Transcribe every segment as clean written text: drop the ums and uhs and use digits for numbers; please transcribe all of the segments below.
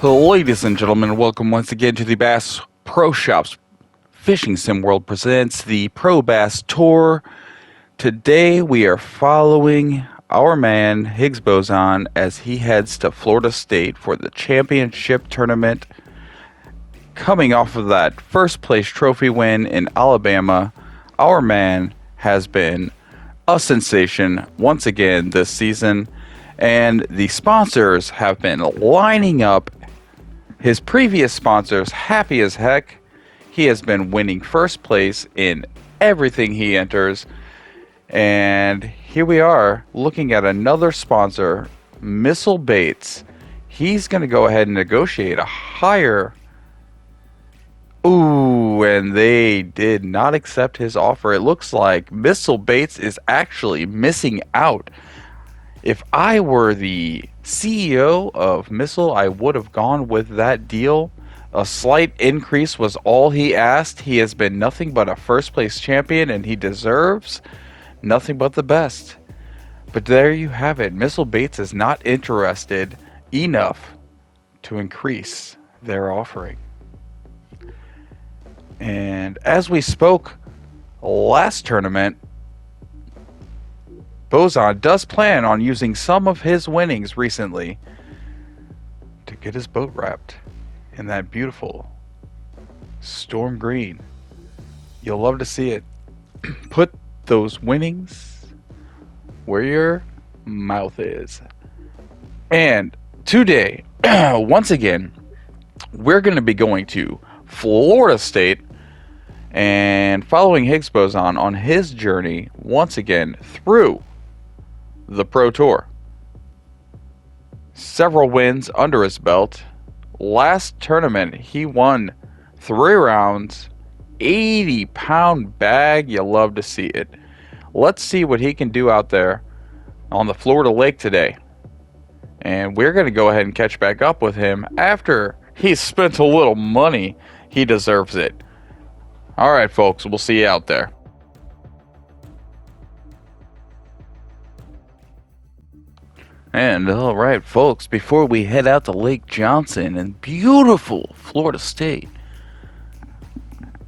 Ladies and gentlemen, welcome once again to the Bass Pro Shops Fishing Sim World presents the Pro Bass Tour. Today we are following our man Higgs Boson as he heads to Florida State for the championship tournament. Coming off of that first place trophy win in Alabama, our man has been a sensation once again this season, and the sponsors have been lining up. His previous sponsors happy as heck. He has been winning first place in everything he enters. And here we are looking at another sponsor, Missile Baits. He's going to go ahead and negotiate a higher. Ooh, and they did not accept his offer. It looks like Missile Baits is actually missing out. If I were the CEO of Missile, I would have gone with that deal. A slight increase was all he asked. He has been nothing but a first place champion, and he deserves nothing but the best. But there you have it. Missile Baits is not interested enough to increase their offering. And as we spoke last tournament, Boson does plan on using some of his winnings recently to get his boat wrapped in that beautiful storm green. You'll love to see it. Put those winnings where your mouth is. And today, once again, we're going to be going to Florida State and following Higgs Boson on his journey once again through the Pro Tour. Several wins under his belt. Last tournament, he won 3 rounds, 80-pound bag. You love to see it. Let's see what he can do out there on the Florida Lake today. And we're going to go ahead and catch back up with him after he's spent a little money. He deserves it. All right, folks, we'll see you out there. And all right, folks, before we head out to Lake Johnson in beautiful Florida State,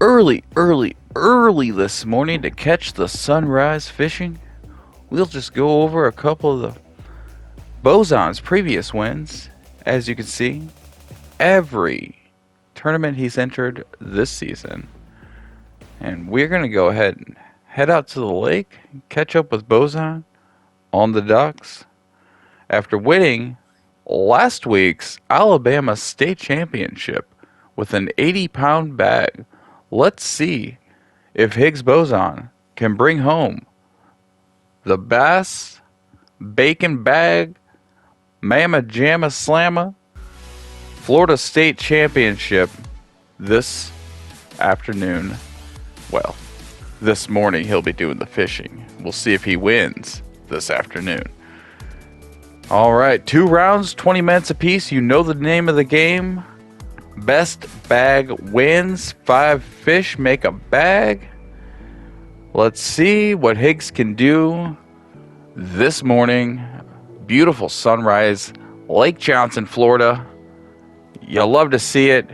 early this morning to catch the sunrise fishing, we'll just go over a couple of the Boson's previous wins. As you can see, every tournament he's entered this season. And we're going to go ahead and head out to the lake and catch up with Boson on the docks. After winning last week's Alabama State Championship with an 80-pound bag, let's see if Higgs Boson can bring home the Bass Bacon Bag Mamma Jamma Slamma Florida State Championship this afternoon. Well, this morning he'll be doing the fishing. We'll see if he wins this afternoon. All right, 2 rounds, 20 minutes apiece. You know the name of the game. Best bag wins. 5 fish make a bag. Let's see what Higgs can do this morning. Beautiful sunrise, Lake Johnson, Florida. You'll love to see it.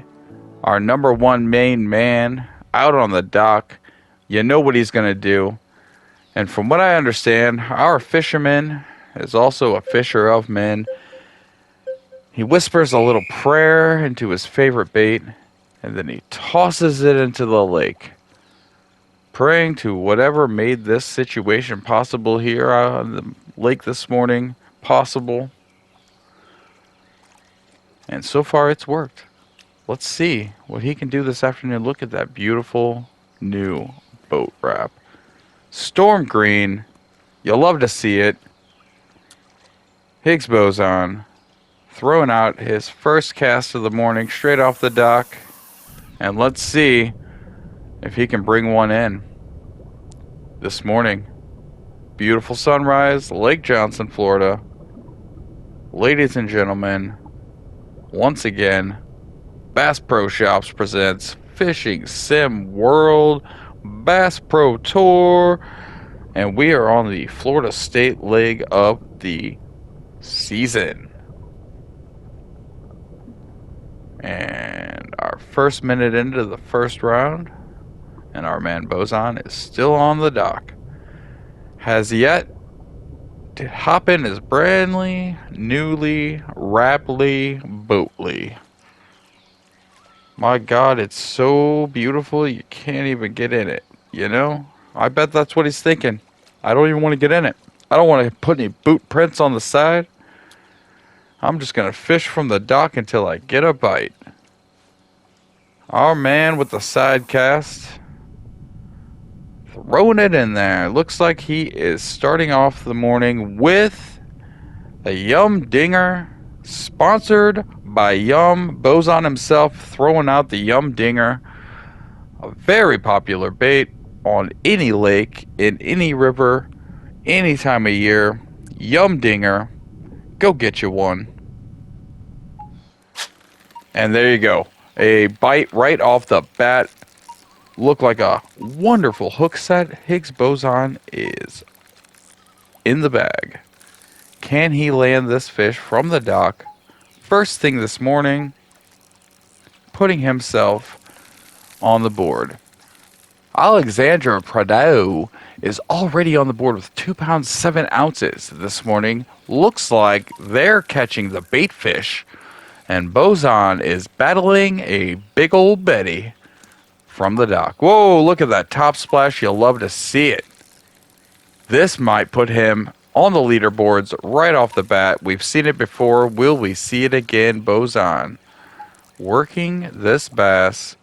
Our number 1 main man out on the dock. You know what he's going to do. And from what I understand, our fisherman is also a fisher of men. He whispers a little prayer into his favorite bait, and then he tosses it into the lake, praying to whatever made this situation possible here on the lake this morning possible. And so far it's worked. Let's see what he can do this afternoon. Look at that beautiful new boat wrap. Storm green. You'll love to see it. Higgs Boson throwing out his first cast of the morning straight off the dock. And let's see if he can bring one in this morning. Beautiful sunrise, Lake Johnson, Florida. Ladies and gentlemen, once again, Bass Pro Shops presents Fishing Sim World Bass Pro Tour. And we are on the Florida State leg of the season. And our first minute into the first round, and our man Boson is still on the dock. Has yet to hop in his brandly, newly, rapidly boatly. My God, it's so beautiful you can't even get in it. You know? I bet that's what he's thinking. I don't even want to get in it. I don't want to put any boot prints on the side. I'm just going to fish from the dock until I get a bite. Our man with the side cast. Throwing it in there. Looks like he is starting off the morning with a Yum Dinger. Sponsored by Yum. Boson himself throwing out the Yum Dinger. A very popular bait on any lake, in any river, any time of year. Yum Dinger. Go get you one. And there you go. A bite right off the bat. Looked like a wonderful hook set. Higgs Boson is in the bag. Can he land this fish from the dock first thing this morning, putting himself on the board? Alexandra Prado is already on the board with 2 pounds 7 ounces this morning. Looks like they're catching the bait fish, and Boson is battling a big old Betty from the dock. Whoa, look at that top splash. You'll love to see it. This might put him on the leaderboards right off the bat. We've seen it before. Will we see it again? Boson working this bass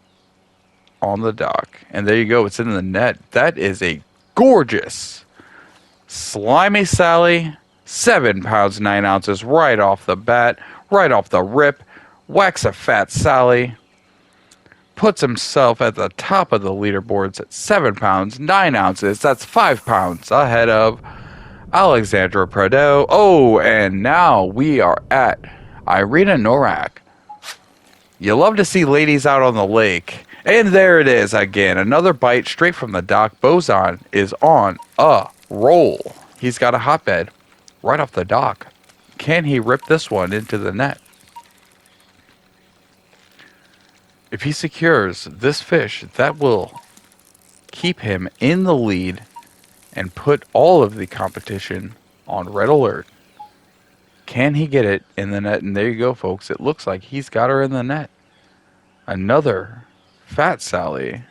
on the dock. And there you go. It's in the net. That is a gorgeous Slimy Sally. 7 pounds 9 ounces right off the bat. Right off the rip. Whacks a fat Sally. Puts himself at the top of the leaderboards at 7 pounds 9 ounces. That's 5 pounds ahead of Alexandra Prado. Oh, and now we are at Irina Norak. You love to see ladies out on the lake. And there it is again. Another bite straight from the dock. Boson is on a roll. He's got a hotbed right off the dock. Can he rip this one into the net? If he secures this fish, that will keep him in the lead and put all of the competition on red alert. Can he get it in the net? And there you go, folks. It looks like he's got her in the net. Another fat Sally.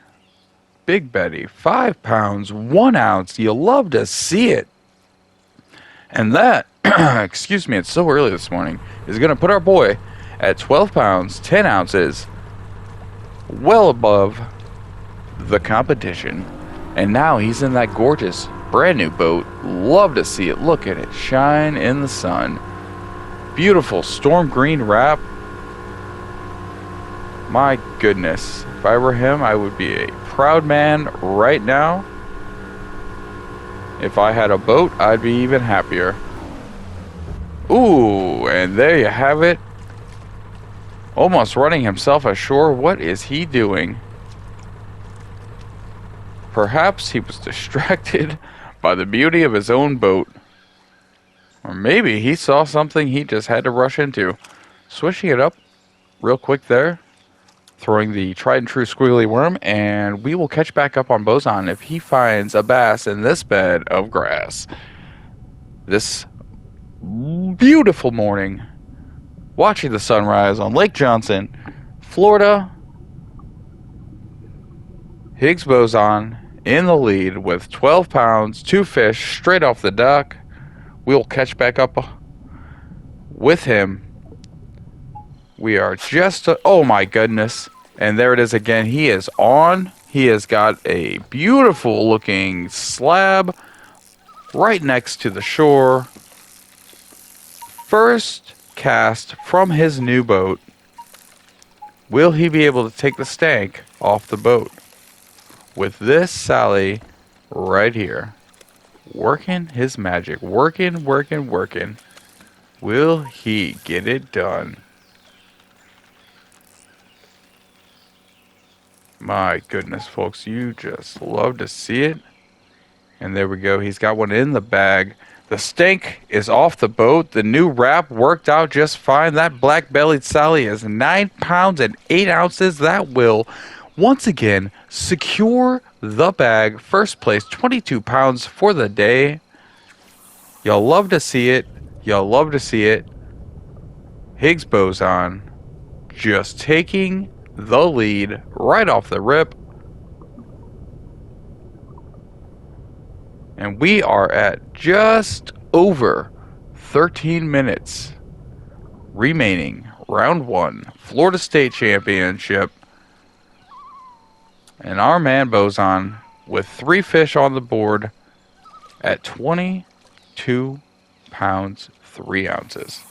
Big Betty. 5 pounds 1 ounce. You love to see it. And that, excuse me, it's so early this morning, is going to put our boy at 12 pounds 10 ounces. Well above the competition. And now he's in that gorgeous brand new boat. Love to see it. Look at it shine in the sun. Beautiful storm green wrap. My goodness. If I were him, I would be a proud man right now. If I had a boat, I'd be even happier. Ooh, and there you have it. Almost running himself ashore. What is he doing? Perhaps he was distracted by the beauty of his own boat. Or maybe he saw something he just had to rush into. Swishing it up real quick there. Throwing the tried and true squiggly worm. And we will catch back up on Boson if he finds a bass in this bed of grass. This beautiful morning. Watching the sunrise on Lake Johnson, Florida. Higgs Boson in the lead with 12 pounds, 2 fish straight off the dock. We'll catch back up with him. We are just, oh my goodness. And there it is again. He is on. He has got a beautiful looking slab right next to the shore. First cast from his new boat. Will he be able to take the stank off the boat with this Sally right here? Working his magic. Working. Will he get it done? My goodness, folks. You just love to see it. And there we go. He's got one in the bag. The stink is off the boat. The new wrap worked out just fine. That black-bellied Sally is 9 pounds and 8 ounces. That will once again secure the bag. First place, 22 pounds for the day. Y'all love to see it. Y'all love to see it. Higgs Boson just taking the lead right off the rip. And we are at just over 13 minutes remaining. Round 1, Florida State Championship. And our man Boson with 3 fish on the board at 22 pounds, 3 ounces.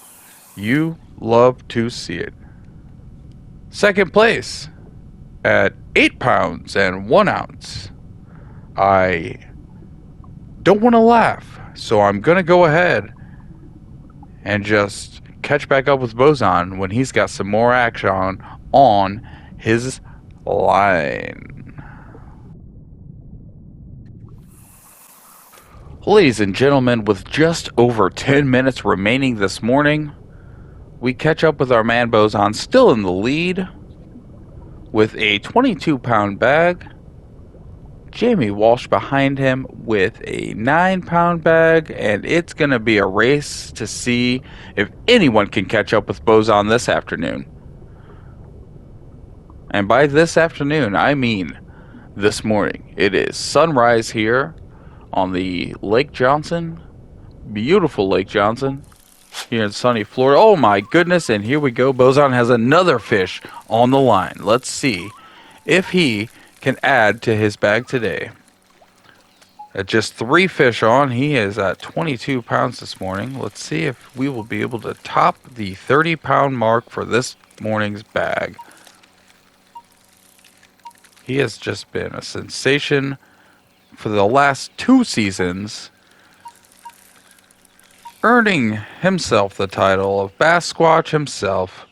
You love to see it. Second place at 8 pounds and 1 ounce. I don't want to laugh, so I'm going to go ahead and just catch back up with Boson when he's got some more action on his line. Ladies and gentlemen, with just over 10 minutes remaining this morning, we catch up with our man Boson still in the lead with a 22-pound bag. Jamie Walsh behind him with a 9-pound bag, and it's going to be a race to see if anyone can catch up with Boson this afternoon. And by this afternoon, I mean this morning. It is sunrise here on the Lake Johnson, beautiful Lake Johnson, here in sunny Florida. Oh my goodness, and here we go. Boson has another fish on the line. Let's see if he can add to his bag today. At just 3 fish on, he is at 22 pounds this morning. Let's see if we will be able to top the 30-pound mark for this morning's bag. He has just been a sensation for the last 2 seasons, earning himself the title of Bass Squatch himself.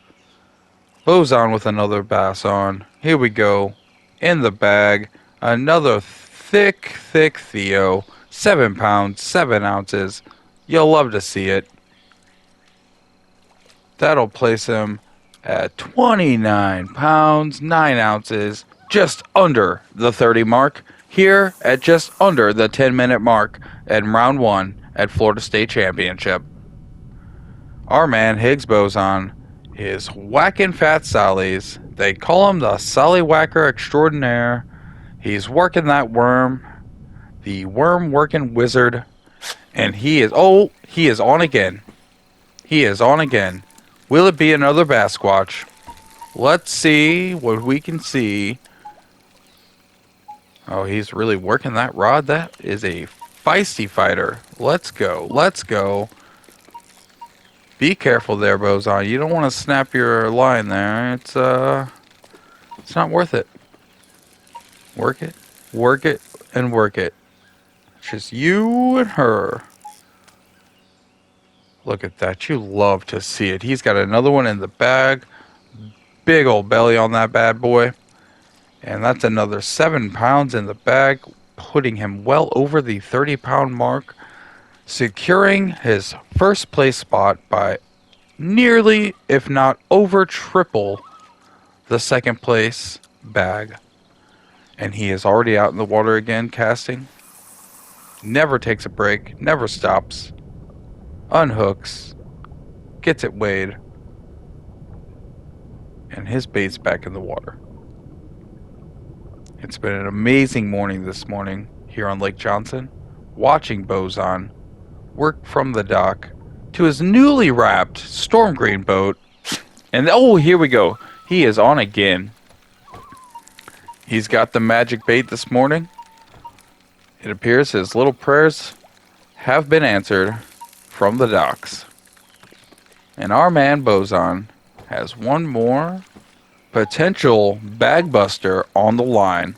Boson with another bass on. Here we go. In the bag, another thick Theo. 7 pounds, 7 ounces. You'll love to see it. That'll place him at 29 pounds, 9 ounces. Just under the 30 mark. Here at just under the 10-minute mark at round 1 at Florida State Championship. Our man Higgs Boson is whacking fat Sallies. They call him the Sally Whacker Extraordinaire. He's working that worm, the worm working wizard, and he is on again. He is on again. Will it be another Bass Squatch? Let's see what we can see. Oh, he's really working that rod. That is a feisty fighter. Let's go. Let's go. Be careful there, Boson. You don't want to snap your line there. It's not worth it. Work it, and work it. It's just you and her. Look at that. You love to see it. He's got another one in the bag. Big old belly on that bad boy. And that's another 7 pounds in the bag, putting him well over the 30-pound mark, securing his first place spot by nearly, if not over triple, the second place bag. And he is already out in the water again, casting. Never takes a break, never stops. Unhooks, gets it weighed, and his bait's back in the water. It's been an amazing morning this morning here on Lake Johnson, watching Boson work from the dock to his newly wrapped storm green boat. And oh, here we go. He is on again. He's got the magic bait this morning. It appears his little prayers have been answered from the docks. And our man Boson has one more potential bag buster on the line.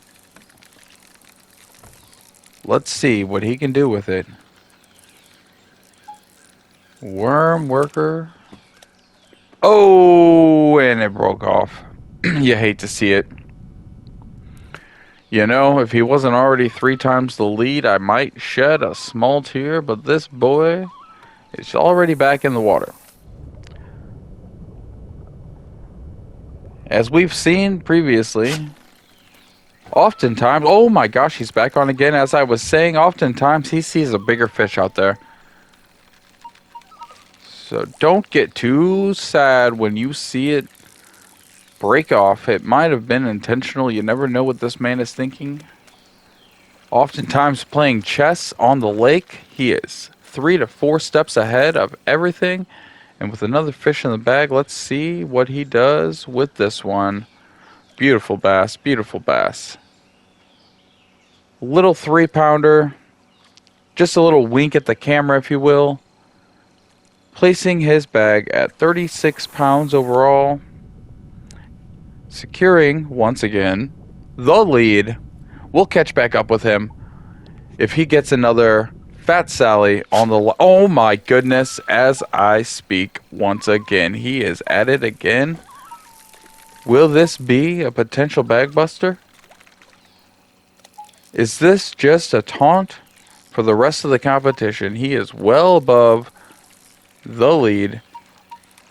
Let's see what he can do with it. Worm worker. Oh, and it broke off. You hate to see it. You know, if he wasn't already 3 times the lead, I might shed a small tear, but this boy is already back in the water. As we've seen previously, oftentimes, oh my gosh, he's back on again. As I was saying, oftentimes he sees a bigger fish out there. So don't get too sad when you see it break off. It might have been intentional. You never know what this man is thinking. Oftentimes playing chess on the lake, he is 3 to 4 steps ahead of everything. And with another fish in the bag, let's see what he does with this one. Beautiful bass, beautiful bass. Little 3-pounder. Just a little wink at the camera, if you will. Placing his bag at 36 pounds overall. Securing, once again, the lead. We'll catch back up with him if he gets another Fat Sally on the... Oh my goodness, as I speak once again. He is at it again. Will this be a potential bag buster? Is this just a taunt for the rest of the competition? He is well above the lead.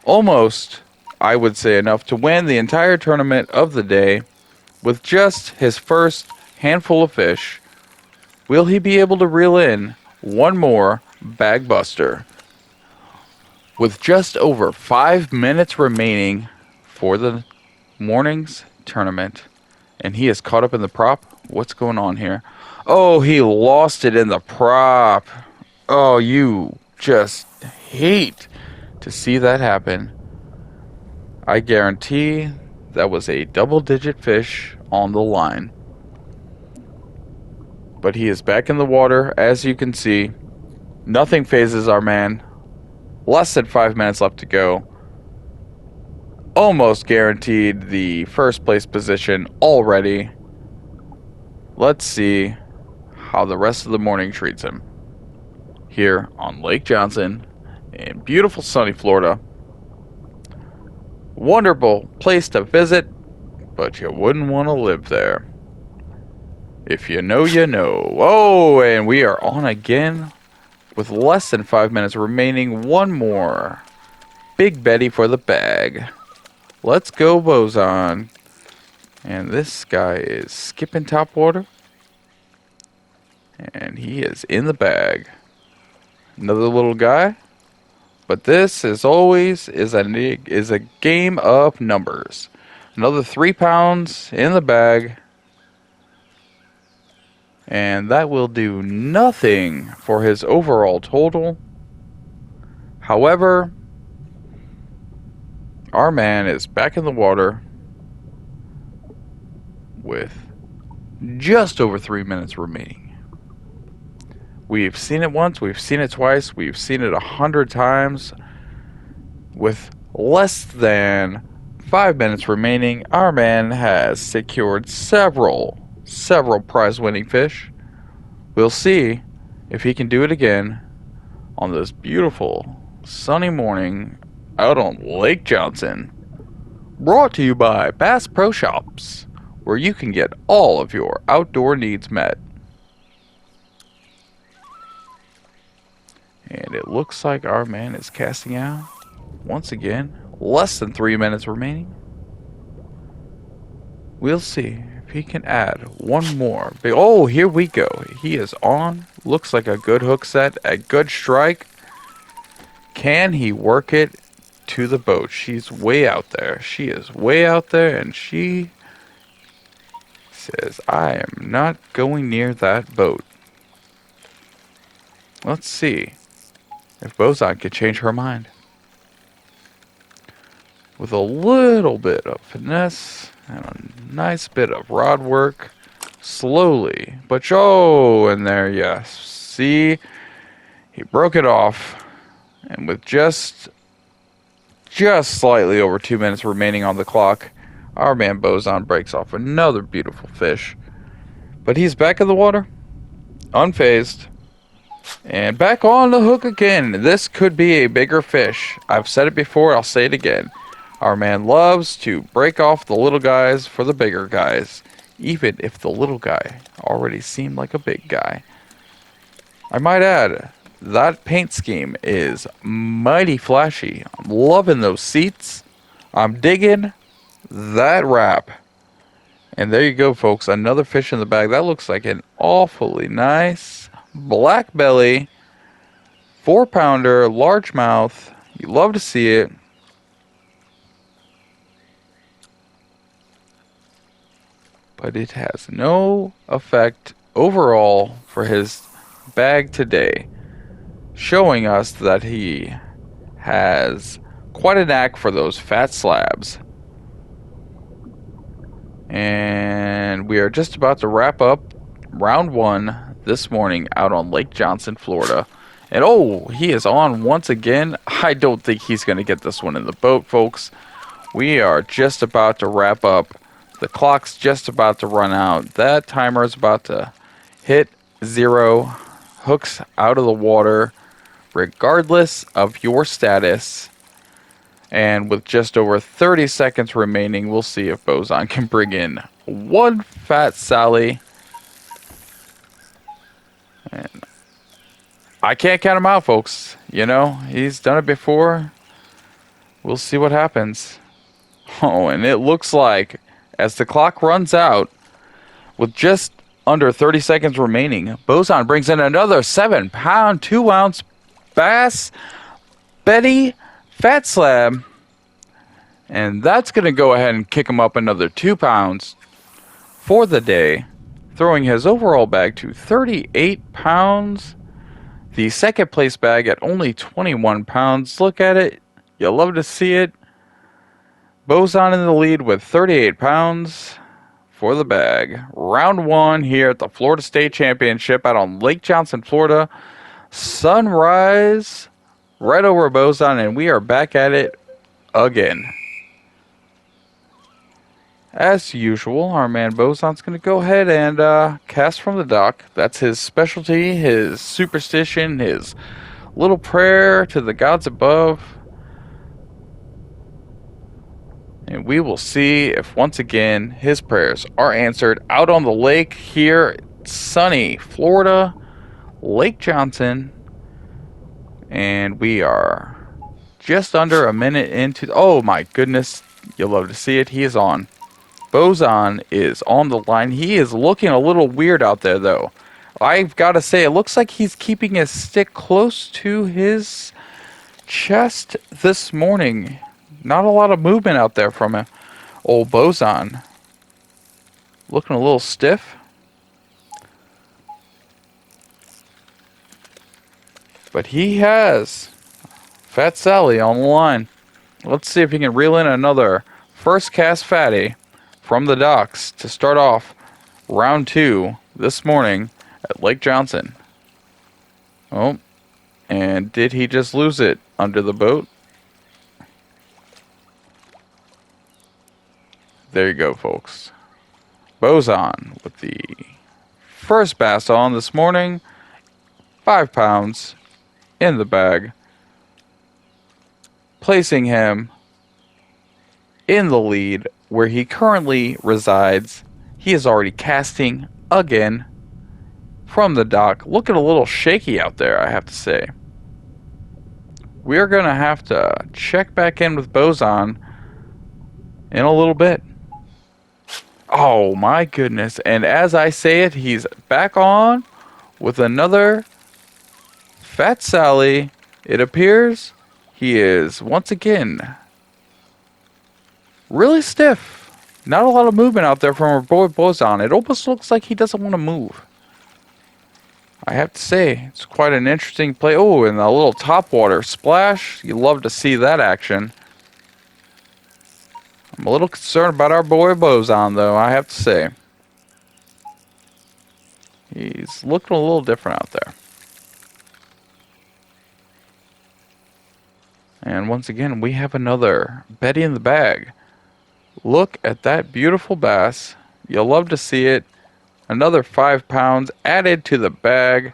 Almost, I would say, enough to win the entire tournament of the day with just his first handful of fish. Will he be able to reel in one more bag buster? With just over 5 minutes remaining for the morning's tournament, and he is caught up in the prop. What's going on here? Oh, he lost it in the prop. Oh, you just hate to see that happen. I guarantee that was a double-digit fish on the line. But he is back in the water, as you can see. Nothing phases our man. Less than 5 minutes left to go. Almost guaranteed the first place position already. Let's see how the rest of the morning treats him. Here on Lake Johnson in beautiful sunny Florida. Wonderful place to visit, but you wouldn't want to live there. If you know, you know. Oh, and we are on again with less than 5 minutes remaining. One more. Big Betty for the bag. Let's go, Boson. And this guy is skipping top water. And he is in the bag. Another little guy. But this, as always, is a game of numbers. Another 3 pounds in the bag. And that will do nothing for his overall total. However, our man is back in the water with just over 3 minutes remaining. We've seen it once, we've seen it twice, we've seen it 100 times. With less than 5 minutes remaining, our man has secured several prize-winning fish. We'll see if he can do it again on this beautiful sunny morning out on Lake Johnson. Brought to you by Bass Pro Shops, where you can get all of your outdoor needs met. And it looks like our man is casting out once again. Less than 3 minutes remaining. We'll see if he can add one more. Oh, here we go. He is on. Looks like a good hook set, a good strike. Can he work it to the boat? She's way out there. She is way out there, and she says, I am not going near that boat. Let's see if Boson can change her mind. With a little bit of finesse and a nice bit of rod work, slowly, but oh, and there, yes. See, he broke it off, and with just slightly over 2 minutes remaining on the clock, our man Boson breaks off another beautiful fish. But he's back in the water, unfazed, and back on the hook again. This could be a bigger fish. I've said it before, I'll say it again. Our man loves to break off the little guys for the bigger guys, even if the little guy already seemed like a big guy. I might add, that paint scheme is mighty flashy. I'm loving those seats. I'm digging that wrap. And there you go, folks. Another fish in the bag. That looks like an awfully nice black belly, 4-pounder, largemouth. You love to see it. But it has no effect overall for his bag today, showing us that he has quite a knack for those fat slabs. And we are just about to wrap up round 1 this morning out on Lake Johnson, Florida. And oh, he is on once again. I don't think he's going to get this one in the boat, folks. We are just about to wrap up. The clock's just about to run out. That timer is about to hit 0. Hooks out of the water, regardless of your status. And with just over 30 seconds remaining, we'll see if Boson can bring in one fat Sally. And I can't count him out, folks. You know, he's done it before. We'll see what happens. Oh, and it looks like as the clock runs out, with just under 30 seconds remaining, Boson brings in another 7-pound, 2-ounce bass Betty fat slab. And that's going to go ahead and kick him up another 2 pounds for the day, throwing his overall bag to 38 pounds. The second place bag at only 21 pounds. Look at it. You'll love to see it. Boson in the lead with 38 pounds for the bag. Round 1 here at the Florida State Championship out on Lake Johnson, Florida. Sunrise right over Boson, and we are back at it again. As usual, our man Boson's going to go ahead and cast from the dock. That's his specialty, his superstition, his little prayer to the gods above. And we will see if once again his prayers are answered out on the lake here, sunny Florida, Lake Johnson. And we are just under a minute into... Oh my goodness, you'll love to see it. He is on. Boson is on the line. He is looking a little weird out there, though. I've got to say, it looks like he's keeping his stick close to his chest this morning. Not a lot of movement out there from him. Old Boson. Looking a little stiff. But he has Fat Sally on the line. Let's see if he can reel in another first cast fatty from the docks to start off round 2 this morning at Lake Johnson. Oh, and did he just lose it under the boat? There you go, folks. Boson with the first bass on this morning. 5 pounds in the bag, placing him in the lead where he currently resides. He is already casting again from the dock. Looking a little shaky out there, I have to say. We're going to have to check back in with Boson in a little bit. Oh my goodness. And as I say it, he's back on with another Fat Sally. It appears he is once again really stiff. Not a lot of movement out there from our boy Boson. It almost looks like he doesn't want to move. I have to say, it's quite an interesting play. Oh, and a little topwater splash. You love to see that action. I'm a little concerned about our boy Boson, though, I have to say. He's looking a little different out there. And once again, we have another Betty in the bag. Look at that beautiful bass. You'll love to see it. Another 5 pounds added to the bag,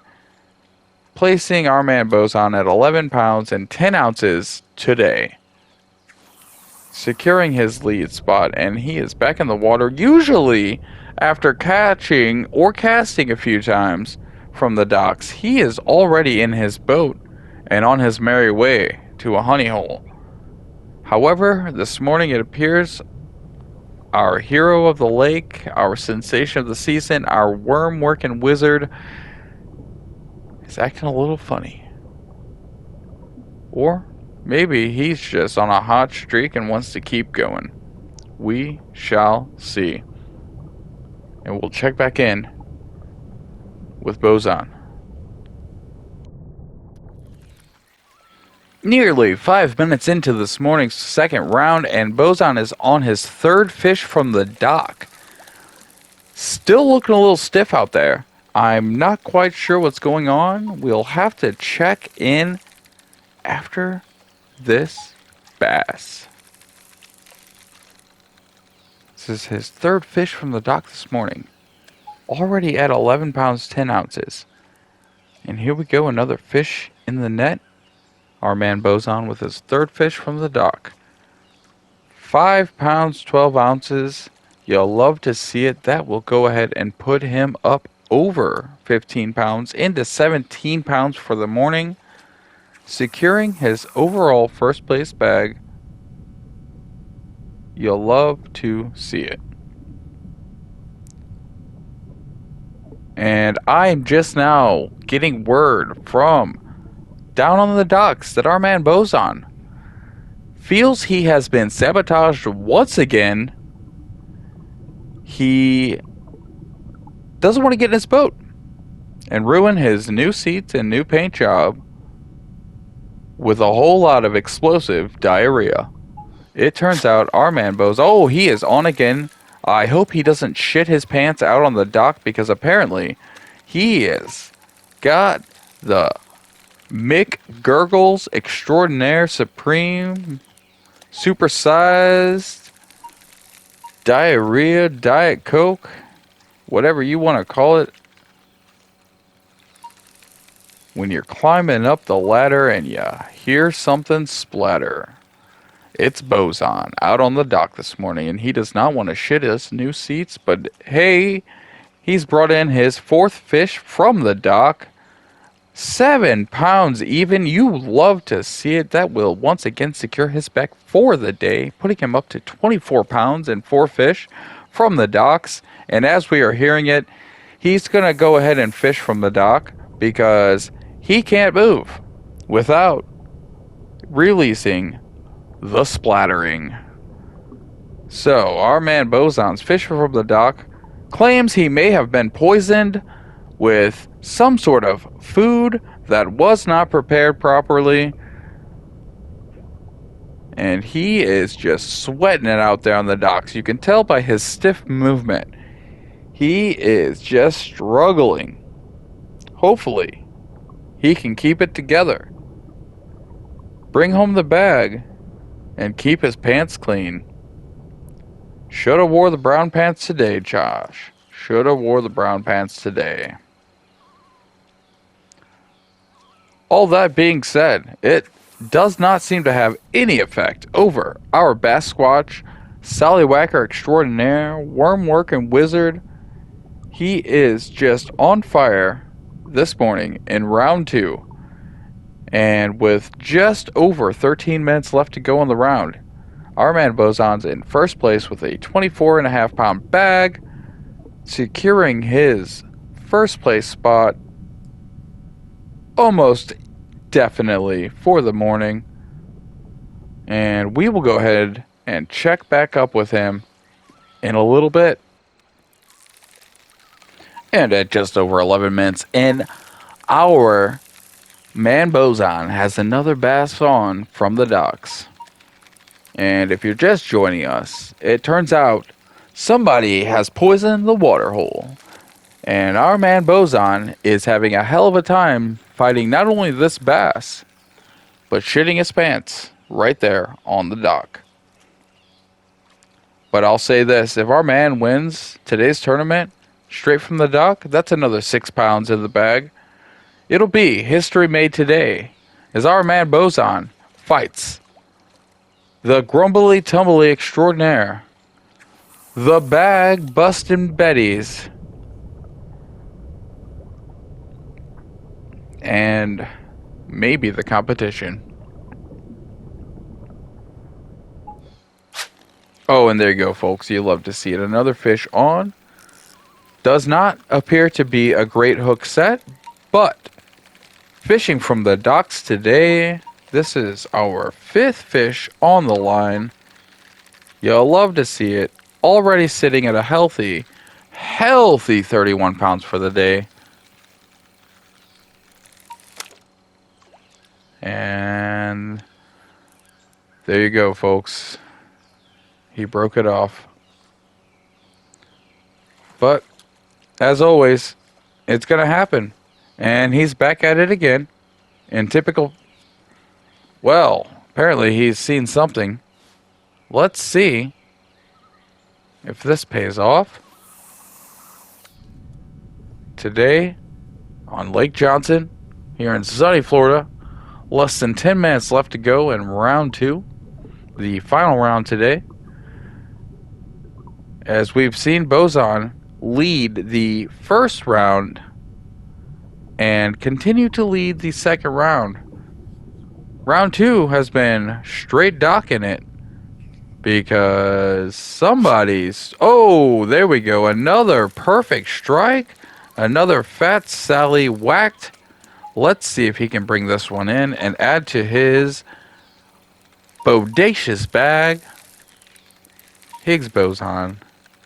placing our man Boson at 11 pounds and 10 ounces today, securing his lead spot, and he is back in the water. Usually After catching or casting a few times from the docks, he is already in his boat and on his merry way to a honey hole. However, this morning it appears our hero of the lake, our sensation of the season, our worm-working wizard is acting a little funny. Or maybe he's just on a hot streak and wants to keep going. We shall see. And we'll check back in with Bozon. Nearly 5 minutes into this morning's second round, and Bozon is on his third fish from the dock. Still looking a little stiff out there. I'm not quite sure what's going on. We'll have to check in after this bass. This is his third fish from the dock this morning. Already at 11 pounds 10 ounces. And here we go, another fish in the net. Our man Bozon with his third fish from the dock. 5 pounds 12 ounces. You'll love to see it. That will go ahead and put him up over 15 pounds into 17 pounds for the morning, securing his overall first place bag. You'll love to see it. And I'm just now getting word from down on the docks that our man Bozon feels he has been sabotaged once again. He doesn't want to get in his boat and ruin his new seats and new paint job with a whole lot of explosive diarrhea. It turns out our man he is on again. I hope he doesn't shit his pants out on the dock, because apparently he has got the Mick Gurgles Extraordinaire Supreme Supersized Diarrhea Diet Coke, whatever you want to call it, when you're climbing up the ladder and you hear something splatter. It's Bozon out on the dock this morning, and he does not want to shit his new seats, but hey, he's brought in his fourth fish from the dock. 7 pounds even. You love to see it. That will once again secure his back for the day, putting him up to 24 pounds and 4 fish from the docks. And as we are hearing it, he's going to go ahead and fish from the dock because he can't move without releasing the splattering. So our man Bozon's fishing from the dock, claims he may have been poisoned with some sort of food that was not prepared properly, and he is just sweating it out there on the docks. You can tell by his stiff movement. He is just struggling. Hopefully, he can keep it together, bring home the bag, and keep his pants clean. Shoulda wore the brown pants today, Josh. Shoulda wore the brown pants today. All that being said, it does not seem to have any effect over our Bass Squatch, Sallywhacker Extraordinaire, Worm-working Wizard. He is just on fire this morning in round 2. And with just over 13 minutes left to go on the round, our man Bozon's in first place with a 24.5 pound bag, securing his first place spot almost definitely for the morning. And we will go ahead and check back up with him in a little bit. And at just over 11 minutes in, our man Bozon has another bass on from the docks. And if you're just joining us, it turns out somebody has poisoned the water hole. And our man Bozon is having a hell of a time fighting not only this bass, but shitting his pants right there on the dock. But I'll say this, if our man wins today's tournament straight from the dock, that's another 6 pounds in the bag. It'll be history made today as our man Bozon fights the grumbly tumbly extraordinaire The bag bustin' Betty's. And maybe the competition. Oh, and there you go, folks. You love to see it. Another fish on. Does not appear to be a great hook set, but fishing from the docks today. This is our 5th fish on the line. You'll love to see it. Already sitting at a healthy 31 pounds for the day. And there you go, folks. He broke it off. But, as always, it's going to happen. And he's back at it again. In typical... Well, apparently he's seen something. Let's see if this pays off. Today, on Lake Johnson, here in sunny Florida, less than 10 minutes left to go in round 2. The final round today. As we've seen Boson lead the first round and continue to lead the second round. Round 2 has been straight docking it because somebody's... Oh, there we go. Another perfect strike. Another Fat Sally whacked. Let's see if he can bring this one in and add to his bodacious bag. Higgs Boson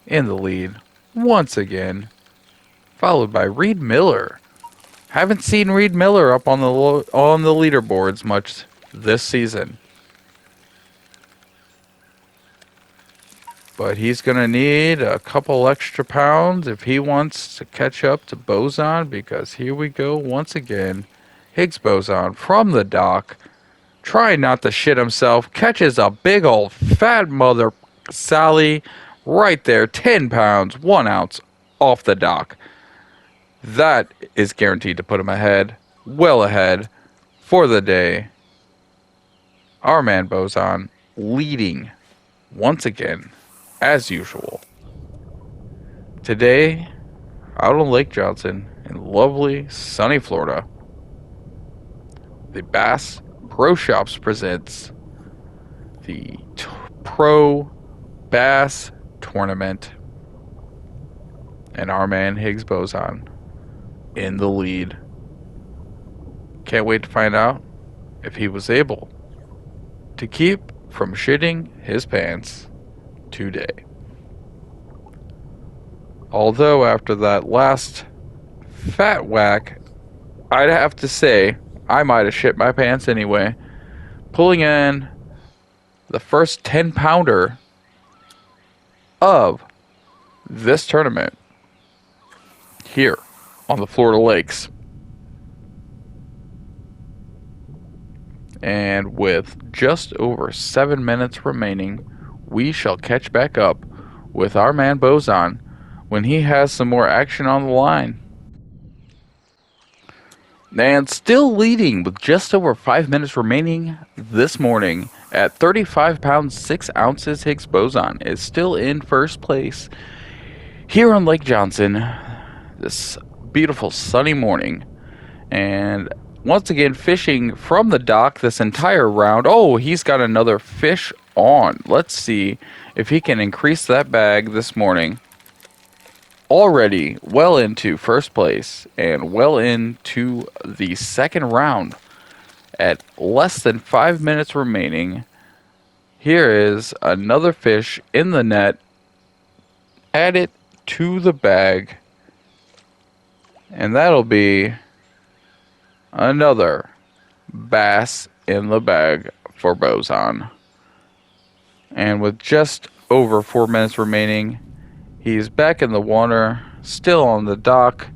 in the lead once again, followed by Reed Miller. Haven't seen Reed Miller up on the leaderboards much this season, but he's gonna need a couple extra pounds if he wants to catch up to Boson, because here we go once again. Higgs Boson from the dock, trying not to shit himself, catches a big old fat mother Sally right there, 10 pounds, 1 ounce off the dock. That is guaranteed to put him ahead, well ahead for the day. Our man Boson leading once again, as usual. Today, out on Lake Johnson in lovely, sunny Florida, the Bass Pro Shops presents the Pro Bass Tournament, and our man Higgs Boson in the lead. Can't wait to find out if he was able to keep from shitting his pants today. Although after that last fat whack, I'd have to say I might have shit my pants anyway. Pulling in the first 10-pounder of this tournament here on the Florida Lakes. And with just over 7 minutes remaining, we shall catch back up with our man Boson when he has some more action on the line. And still leading with just over 5 minutes remaining this morning at 35 pounds 6 ounces, Higgs Boson is still in first place here on Lake Johnson this beautiful sunny morning. And once again fishing from the dock this entire round. Oh, he's got another fish on. Let's see if he can increase that bag this morning. Already well into first place and well into the second round at less than 5 minutes remaining. Here is another fish in the net. Add it to the bag, and that'll be another bass in the bag for Boson. And with just over 4 minutes remaining, he's back in the water, still on the dock,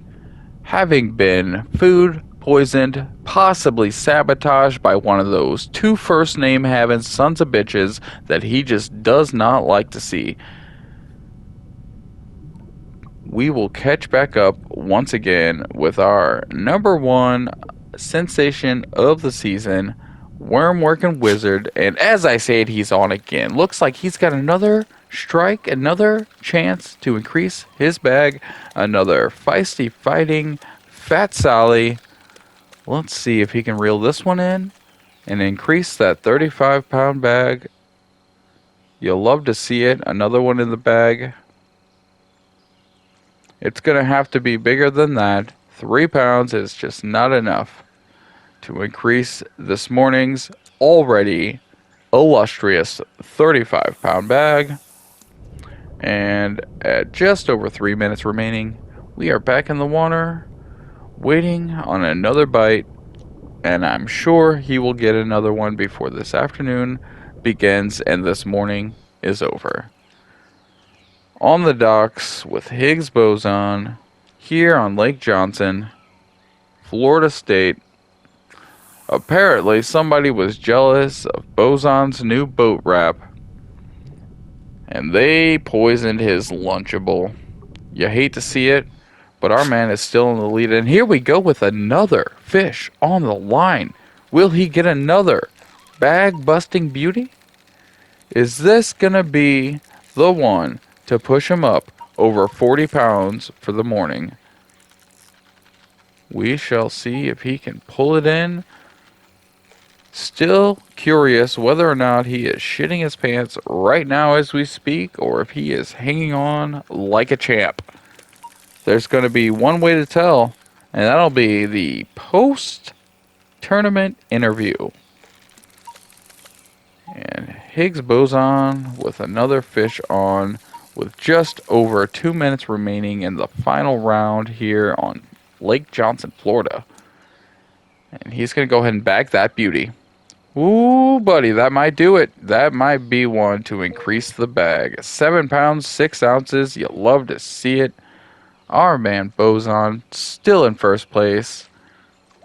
having been food poisoned, possibly sabotaged by one of those 2 first name having sons of bitches that he just does not like to see. We will catch back up once again with our number 1 sensation of the season Worm Working Wizard, and as I say it, he's on again. Looks like he's got another strike, another chance to increase his bag. Another feisty fighting Fat Sally. Let's see if he can reel this one in and increase that 35-pound bag. You'll love to see it. Another one in the bag. It's going to have to be bigger than that. 3 pounds is just not enough to increase this morning's already illustrious 35-pound bag. And at just over 3 minutes remaining, we are back in the water, waiting on another bite, and I'm sure he will get another one before this afternoon begins and this morning is over. On the docks with Higgs Boson, here on Lake Johnson, Florida State. Apparently, somebody was jealous of Boson's new boat wrap, and they poisoned his Lunchable. You hate to see it, but our man is still in the lead. And here we go with another fish on the line. Will he get another bag-busting beauty? Is this going to be the one to push him up over 40 pounds for the morning? We shall see if he can pull it in. Still curious whether or not he is shitting his pants right now as we speak, or if he is hanging on like a champ. There's going to be one way to tell, and that'll be the post-tournament interview. And Higgs Boson with another fish on, with just over 2 minutes remaining in the final round here on Lake Johnson, Florida. And he's going to go ahead and bag that beauty. Ooh, buddy, that might do it. That might be one to increase the bag. 7 pounds, 6 ounces. You'll love to see it. Our man Boson still in first place.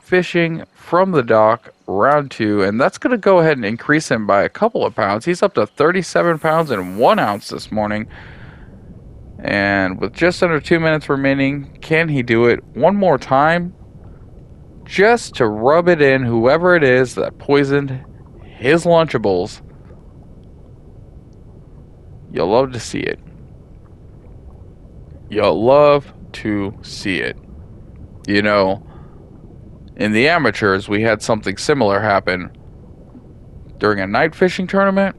Fishing from the dock, round 2. And that's going to go ahead and increase him by a couple of pounds. He's up to 37 pounds and 1 ounce this morning. And with just under 2 minutes remaining, can he do it one more time? Just to rub it in, whoever it is that poisoned his Lunchables. You'll love to see it. You'll love to see it. You know, in the amateurs, we had something similar happen during a night fishing tournament.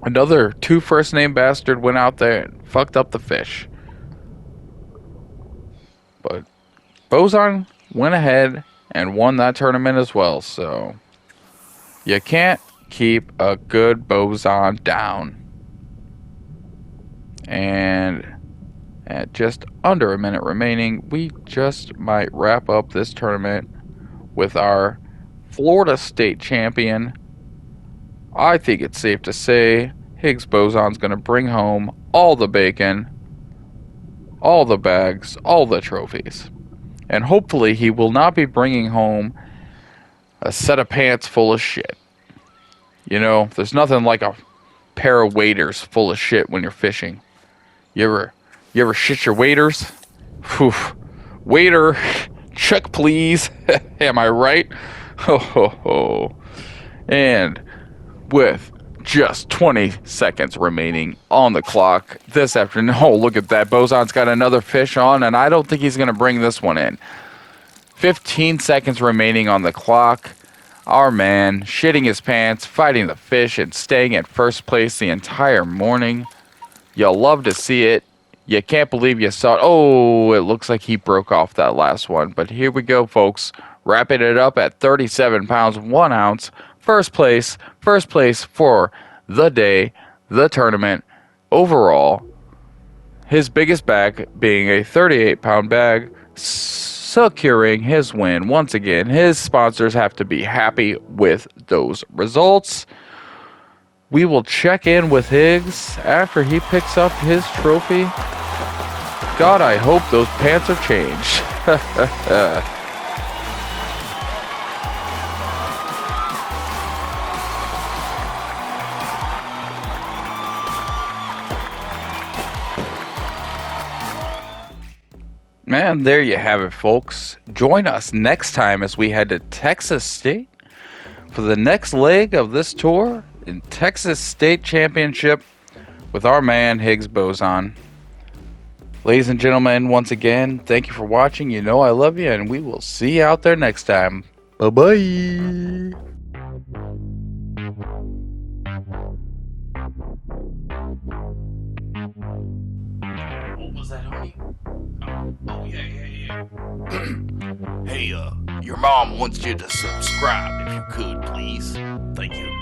Another 2 first name bastard went out there and fucked up the fish. But Boson went ahead and won that tournament as well, so you can't keep a good Boson down. And at just under a minute remaining, we just might wrap up this tournament with our Florida State champion. I think it's safe to say Higgs Boson's going to bring home all the bacon, all the bags, all the trophies. And hopefully he will not be bringing home a set of pants full of shit. You know, there's nothing like a pair of waders full of shit when you're fishing. You ever shit your waders? Whew. Waiter, check please. Am I right? Ho ho ho. And with just 20 seconds remaining on the clock this afternoon. Oh, look at that. Boson's got another fish on, and I don't think he's going to bring this one in. 15 seconds remaining on the clock. Our man shitting his pants, fighting the fish, and staying at first place the entire morning. You'll love to see it. You can't believe you saw it. Oh, it looks like he broke off that last one. But here we go, folks. Wrapping it up at 37 pounds, 1 ounce. First place for the day, the tournament. Overall, his biggest bag being a 38-pound bag, securing his win. Once again, his sponsors have to be happy with those results. We will check in with Higgs after he picks up his trophy. God, I hope those pants are changed. Man, there you have it, folks. Join us next time as we head to Texas State for the next leg of this tour in Texas State Championship with our man Higgs Boson. Ladies and gentlemen, once again, thank you for watching. You know I love you, and we will see you out there next time. Bye-bye. What was that, honey? Oh yeah. Hey, your mom wants you to subscribe if you could, please. Thank you.